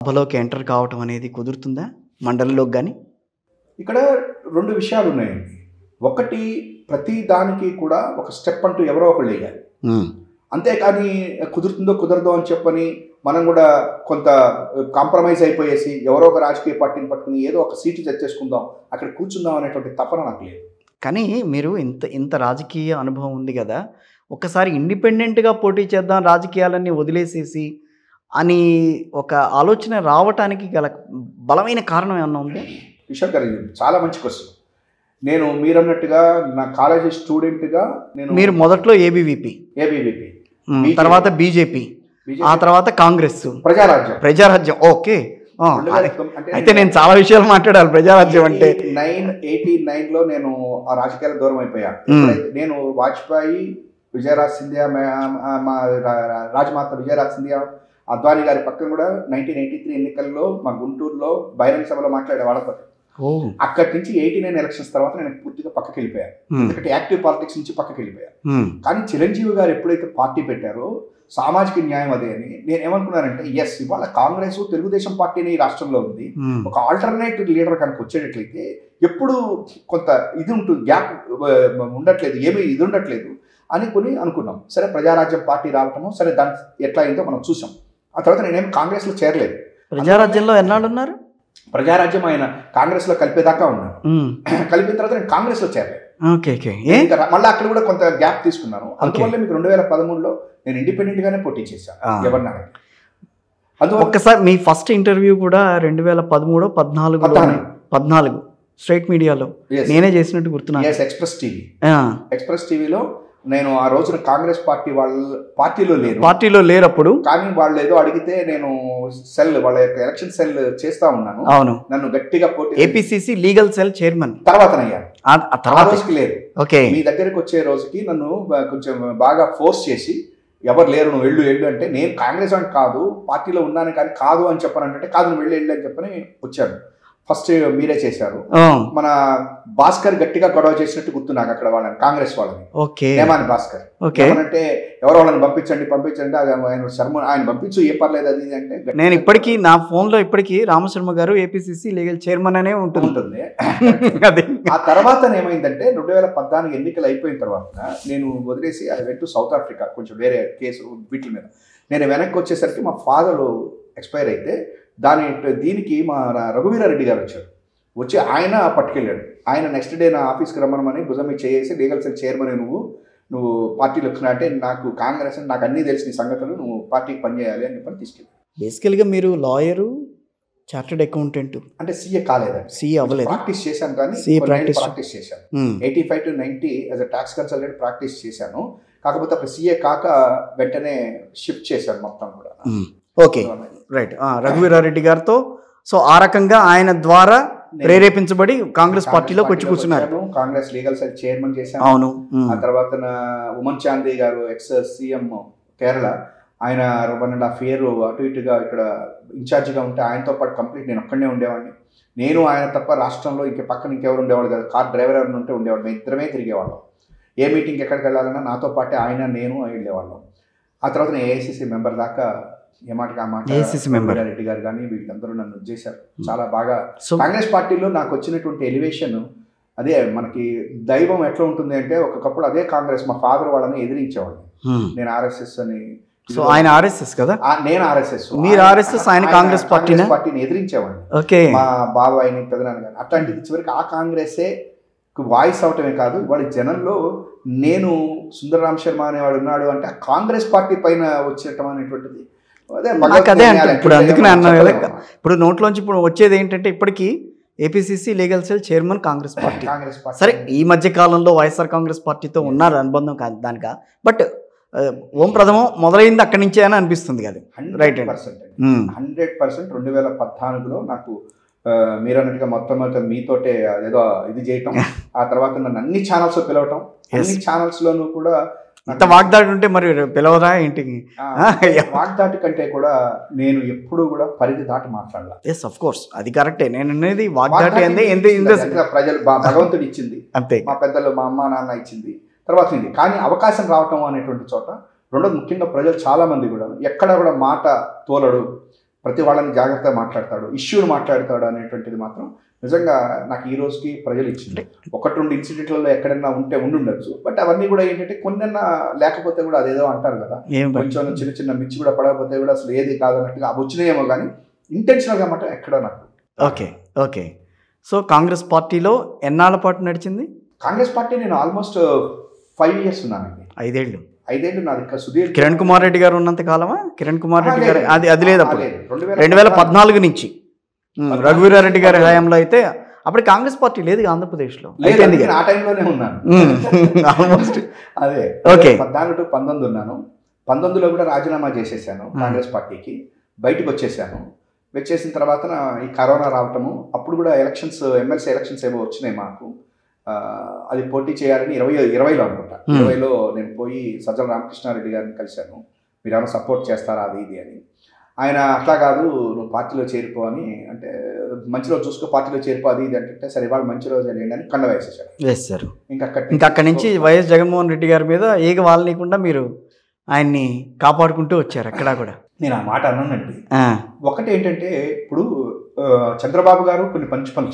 సభలోకి ఎంటర్ కావటం అనేది కుదురుతుందా మండలిలోకి గాని? ఇక్కడ 2 విషయాలు ఉన్నాయండి. ఒకటి, ప్రతి దానికి కూడా ఒక స్టెప్ అంటూ ఎవరో ఒకళ్ళు వేయాలి. అంతేకాని కుదురుతుందో కుదరదో అని చెప్పని మనం కూడా కొంత కాంప్రమైజ్ అయిపోయేసి ఎవరో ఒక రాజకీయ పార్టీని పట్టుకుని ఏదో ఒక సీటు తెచ్చేసుకుందాం, అక్కడ కూర్చుందాం అనేటువంటి తపన నాకు లేదు. కానీ మీరు ఇంత రాజకీయ అనుభవం ఉంది కదా, ఒక్కసారి ఇండిపెండెంట్గా పోటీ చేద్దాం రాజకీయాలన్నీ వదిలేసేసి అని ఒక ఆలోచన రావటానికి గల బలమైన కారణం ఏమన్నా ఉంది? కిషోర్ గారు, చాలా మంచి క్వశ్చన్. నేను మీరన్నట్టుగా నా కాలేజీ స్టూడెంట్గా మీరు మొదట్లో ఏబీవీపీ, తర్వాత బీజేపీ, ఆ తర్వాత కాంగ్రెస్, ప్రజారాజ్యం. ఓకే, అయితే నేను చాలా విషయాలు మాట్లాడాలి. ప్రజారాజ్యం అంటే 89లో నేను ఆ రాజకీయాలకు దూరం అయిపోయాను. నేను వాజ్పేయి, విజయరాజ్ సింధియా, మా రాజమాత విజయరాజ్ సింధియా, అద్వానీ గారి పక్కన కూడా 1983 ఎన్నికల్లో మా గుంటూరులో బహిరంగ సభలో మాట్లాడే వాళ్ళతో. అక్కడి నుంచి 89 ఎలక్షన్స్ తర్వాత నేను పూర్తిగా పక్కకి వెళ్ళిపోయాను. ఎందుకంటే యాక్టివ్ పాలిటిక్స్ నుంచి పక్కకి వెళ్ళిపోయాను. కానీ చిరంజీవి గారు ఎప్పుడైతే పార్టీ పెట్టారో సామాజిక న్యాయం అదే అని నేను ఏమనుకున్నానంటే, ఎస్, ఇవాళ కాంగ్రెస్ తెలుగుదేశం పార్టీని ఈ రాష్ట్రంలో ఉంది, ఒక ఆల్టర్నేటివ్ లీడర్ కనుక వచ్చేటట్లయితే ఎప్పుడు కొంత ఇది ఉంటుంది, గ్యాప్ ఉండట్లేదు, ఏమీ ఇది ఉండట్లేదు అనుకున్నాం. సరే, ప్రజారాజ్యం పార్టీ రావటము సరే, దాని ఎట్లా అయిందో మనం చూసాం. ఆ తర్వాత నేనేం కాంగ్రెస్లో చేరలేదు. ప్రజారాజ్యంలో ఎన్నాళ్ళు ఉన్నారు? ప్రజారాజ్యం ఆయన కాంగ్రెస్లో కలిపేదాకా ఉన్నాను. కలిపిన తర్వాత నేను కాంగ్రెస్లో చేరలేదు. మళ్ళీ అక్కడ కూడా కొంత గ్యాప్ తీసుకున్నాను. అందువల్ల మీకు 2013లో నేను ఇండిపెండెంట్ గానే పోటీ చేశాను. ఎవరిని ఒక్కసారి మీ ఫస్ట్ ఇంటర్వ్యూ కూడా 2013-14 స్ట్రైట్ మీడియాలో నేనే చేసినట్టు గుర్తున్నాను. ఎక్స్ప్రెస్ టీవీలో నేను ఆ రోజున కాంగ్రెస్ పార్టీ పార్టీలో లేరప్పుడు, కానీ వాళ్ళు ఏదో అడిగితే నేను వాళ్ళ యొక్క ఎలక్షన్ సెల్ చేస్తా ఉన్నాను. అవును, నన్ను గట్టిగా పోటీ ఏపీసీసీ లీగల్ సెల్ చైర్మన్ తర్వాతనయ్యాను. రోజుకి లేదు, మీ దగ్గరకు వచ్చే రోజుకి నన్ను కొంచెం బాగా ఫోర్స్ చేసి, ఎవరు లేరు, నువ్వు వెళ్ళు అంటే, నేను కాంగ్రెస్ అని కాదు, పార్టీలో ఉన్నాను కానీ కాదు అని చెప్పానంటే, కాదు నువ్వు వెళ్ళు అని చెప్పని వచ్చాను. ఫస్ట్ మీరే చేశారు. మన భాస్కర్ గట్టిగా గొడవ చేసినట్టు గుర్తు నాకు అక్కడ వాళ్ళని, కాంగ్రెస్ వాళ్ళని. నేమాని భాస్కర్ అంటే ఎవరో వాళ్ళని పంపించండి ఆయన శర్మ ఆయన పంపించు, ఏ పర్లేదు అది అంటే, నేను ఇప్పటికీ నా ఫోన్లో ఇప్పటికీ రామశర్మ గారు ఏపీసీసీ లీగల్ చైర్మన్ అనే ఉంటుంది. ఆ తర్వాత ఏమైందంటే 2014 ఎన్నికలు అయిపోయిన తర్వాత నేను వదిలేసి I went to south Africa, కొంచెం వేరే కేసు వీటి మీద. నేను వెనక్కి వచ్చేసరికి మా ఫాదర్ ఎక్స్పైర్ అయితే దీనికి మా రఘువీరారెడ్డి గారు వచ్చి ఆయన పట్టుకెళ్ళాడు. ఆయన నెక్స్ట్ డే నా ఆఫీస్కి రమ్మనమని భుజం మీద చేసి, లీగల్ సెల్ చైర్మన్ నువ్వు పార్టీలో వచ్చినా అంటే, నాకు కాంగ్రెస్ అని నాకు అన్నీ తెలిసిన సంగతులు, నువ్వు పార్టీకి పనిచేయాలి అని చెప్పని తీసుకెళ్ళాడు. బేసికల్గా మీరు లాయరు, చార్టెడ్ అకౌంటెంట్ అంటే సీఏ కాలేదండి, సీఏ అవ్వలేదు. ప్రాక్టీస్ చేశాను, కానీ ప్రాక్టీస్ చేశాను. 85 to 90 as a tax consultant practice చేశాను. కాకపోతే అప్పుడు సీఏ కాక వెంటనే షిఫ్ట్ చేశాను మొత్తం కూడా. Okay, right. రఘువీరారెడ్డి గారితో సో ఆ రకంగా ఆయన ద్వారా ప్రేరేపించబడి కాంగ్రెస్ పార్టీలోకి వచ్చి కూర్చున్నారు. కాంగ్రెస్ లీగల్ సెల్ చైర్మన్ చేశాను. అవును. ఆ తర్వాత ఉమన్ చాందీ గారు, ఎక్స్ సీఎం కేరళ, ఆయన 1.5 year అటు ఇటుగా ఇక్కడ ఇన్ఛార్జిగా ఉంటే ఆయనతో పాటు కంప్లీట్ నేను ఒక్కడనే ఉండేవాడిని. నేను ఆయన తప్ప రాష్ట్రంలో పక్కన ఇంకెవరు ఉండేవాడు కదా, కార్ డ్రైవర్ ఎవరిని ఉంటే ఉండేవాడు. మేము ఇద్దరమే తిరిగేవాళ్ళం. ఏ మీటింగ్కి ఎక్కడికి వెళ్ళాలన్నా నాతో పాటే ఆయన నేను వెళ్ళేవాళ్ళం. ఆ తర్వాత నేను ఏఐసిసి మెంబర్ దాకా, ఏమాటకి ఆ మాట రెడ్డి గారు కానీ వీళ్ళందరూ నన్ను చేశారు. చాలా బాగా కాంగ్రెస్ పార్టీలో నాకు వచ్చినటువంటి ఎలివేషన్ అదే. మనకి దైవం ఎట్లా ఉంటుంది అంటే, ఒకప్పుడు అదే కాంగ్రెస్ మా ఫాదర్ వాళ్ళని ఎదిరించేవాడిని. నేను ఆర్ఎస్ఎస్ అని. సో ఆయన ఆర్ఎస్ఎస్ కదా, నేను ఆర్ఎస్ఎస్, మీరు ఆర్ఎస్ఎస్, ఆయన కాంగ్రెస్ పార్టీని ఎదిరించేవాడిని. మా బాబాయిని, పెదనాన్న గారు. అట్లాంటిది చివరికి ఆ కాంగ్రెసే వాయిస్ అవటమే కాదు, వాడి జనంలో నేను సుందరరామ్ శర్మ అనేవాడు ఉన్నాడు అంటే ఆ కాంగ్రెస్ పార్టీ పైన వచ్చేయటం అనేటువంటిది అదే అంటే ఇప్పుడు అందుకనే అన్నాను కదా. ఇప్పుడు నోట్లోంచి ఇప్పుడు వచ్చేది ఏంటంటే, ఇప్పటికీ APCC legal cell chairman Congress party. సరే, ఈ మధ్య కాలంలో వైఎస్ఆర్ కాంగ్రెస్ పార్టీతో ఉన్నారు అనుబంధం కాదు దానిక, బట్ ఓం ప్రథమం మొదలైంది అక్కడి నుంచే అని అనిపిస్తుంది కదా. రైట్, 100%. 2014లో నాకు మీరు అన్నట్టుగా మొట్టమొదటి మీతోటే అదేదో ఇది చేయటం, ఆ తర్వాత నన్ను అన్ని ఛానల్స్ పిలవటం, అన్ని ఛానల్స్లోనూ కూడా ఇంత వాగ్దాటి ఉంటే మరి పిలవరా ఇంటికి? వాగ్దాటి కంటే కూడా నేను ఎప్పుడు కూడా పరిధి దాటి మాట్లాడాలి. ఎస్, ఆఫ్ కోర్స్, అది కరెక్టే. నేను అనేది వాగ్దాటి ప్రజలు భగవంతుడు ఇచ్చింది అంతే, మా పెద్దలు మా అమ్మ నాన్న ఇచ్చింది, తర్వాత ఇది. కానీ అవకాశం రావటం అనేటువంటి చోట రెండోది ముఖ్యంగా ప్రజలు చాలా మంది కూడా ఎక్కడ కూడా మాట తోలడు, ప్రతి వాళ్ళని జాగ్రత్తగా మాట్లాడతాడు, ఇష్యూని మాట్లాడతాడు అనేటువంటిది మాత్రం నిజంగా నాకు ఈ రోజుకి ప్రజలు ఇచ్చింది. 1-2 ఇన్సిడెంట్లలో ఎక్కడన్నా ఉంటే ఉండుండొచ్చు, బట్ అవన్నీ కూడా ఏంటంటే కొన్నన్నా లేకపోతే కూడా అదేదో అంటారు కదా, కొంచెం చిన్న చిన్న మిర్చి కూడా పడకపోతే కూడా అసలు ఏది కాదన్నట్టుగా అవి వచ్చినాయేమో, కానీ ఇంటెన్షనల్గా మాట ఎక్కడో నాకు. Okay okay. సో కాంగ్రెస్ పార్టీలో ఎన్నాళ్ళ పాటు నడిచింది? కాంగ్రెస్ పార్టీ నేను ఆల్మోస్ట్ 5 years ఉన్నానండి. 5 ఏళ్ళు నాది ఇంకా సుధీర్. కిరణ్ కుమార్ రెడ్డి గారు ఉన్నంత కాలమా? కిరణ్ కుమార్ రెడ్డి గారు అది లేదు అప్పుడు 2014 నుంచి రఘువీరారెడ్డి గారి హయాంలో అయితే అప్పుడు కాంగ్రెస్ పార్టీ లేదు ఆంధ్రప్రదేశ్లో. ఆ టైంలోనే ఉన్నాను ఆల్మోస్ట్. అదే ఓకే. 14 to 19 ఉన్నాను. 19లో కూడా రాజీనామా చేసేసాను కాంగ్రెస్ పార్టీకి, బయటకు వచ్చేసాను. వచ్చేసిన తర్వాత ఈ కరోనా రావటము, అప్పుడు కూడా ఎలక్షన్స్, ఎమ్మెల్సీ ఎలక్షన్స్ ఏమో వచ్చినాయి మాకు. అది పోటీ చేయాలని 2020లో అనుకుంటా. 20లో నేను పోయి సజ్జల రామకృష్ణారెడ్డి గారిని కలిశాను, మీరు ఏమైనా సపోర్ట్ చేస్తారా అది ఇది అని. ఆయన అట్లా కాదు, నువ్వు పార్టీలో చేరిపో అని అంటే, మంచి రోజు చూసుకో పార్టీలో చేరిపో అది ఇది అంటే, సరే ఇవాళ మంచి రోజు లేండి అని కండ వేసేసాడు. ఇంకా అక్కడి నుంచి వైఎస్ జగన్మోహన్ రెడ్డి గారి మీద ఏక వాళ్ళనీయకుండా మీరు ఆయన్ని కాపాడుకుంటూ వచ్చారు అక్కడ కూడా. నేను ఆ మాట అన్నానండి. ఒకటి ఏంటంటే, ఇప్పుడు చంద్రబాబు గారు కొన్ని మంచి పనులు